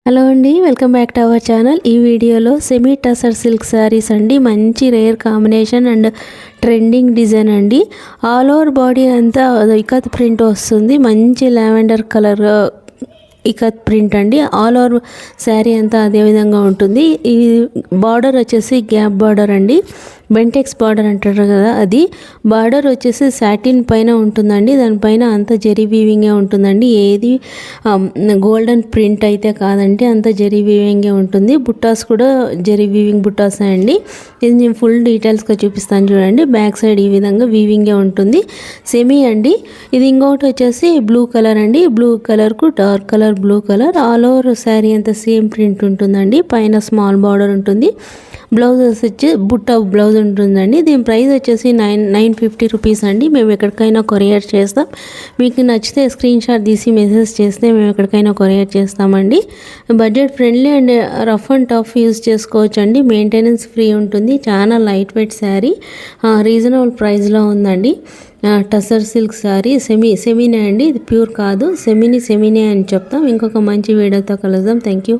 Hello అండి, welcome back to our channel. ఈ వీడియోలో సెమీ టసర్ సిల్క్ శారీస్ అండి. మంచి rare combination and trending design అండి. ఆల్ ఓవర్ బాడీ అంతా ఇకత్ ప్రింట్ వస్తుంది. మంచి లావెండర్ కలర్ ఇకత్ ప్రింట్ అండి. ఆల్ ఓవర్ శారీ అంతా అదే విధంగా ఉంటుంది. ఈ బార్డర్ వచ్చేసి గ్యాప్ బార్డర్ అండి. బెంటెక్స్ బార్డర్ అంటారు కదా, అది బార్డర్ వచ్చేసి సాటిన్ పైన ఉంటుందండి. దానిపైన అంత జరీ వీవింగే ఉంటుందండి. ఏది గోల్డెన్ ప్రింట్ అయితే కాదండి, అంత జరీ వీవింగే ఉంటుంది. బుట్టాస్ కూడా జరీ వీవింగ్ బుట్టాస్ అండి. ఇది నేను ఫుల్ డీటెయిల్స్గా చూపిస్తాను చూడండి. బ్యాక్ సైడ్ ఈ విధంగా వీవింగే ఉంటుంది. సెమీ అండి. ఇది ఇంకొకటి వచ్చేసి బ్లూ కలర్ అండి. బ్లూ కలర్కు dark colour blue colour all over sari అంతా సేమ్ ప్రింట్ ఉంటుందండి. పైన స్మాల్ బార్డర్ ఉంటుంది. బ్లౌజ్ వచ్చి బుట్ట బ్లౌజ్ ఉంటుందండి. దీని ప్రైస్ వచ్చేసి 950 రూపీస్ అండి. మేము ఎక్కడికైనా కొరియర్ చేస్తాం. మీకు నచ్చితే స్క్రీన్ షాట్ తీసి మెసేజ్ చేస్తే మేము ఎక్కడికైనా కొరియర్ చేస్తామండి. Budget friendly and rough and tough use చేసుకోవచ్చు అండి. మెయింటెనెన్స్ ఫ్రీ ఉంటుంది. చాలా లైట్ వెయిట్ శారీ, రీజనబుల్ ప్రైస్లో ఉందండి. టసర్ సిల్క్ శారీ సెమీనే అండి. ఇది ప్యూర్ కాదు. సెమీనే అని చెప్తాం. ఇంకొక మంచి వీడియోతో కలుద్దాం. Thank you.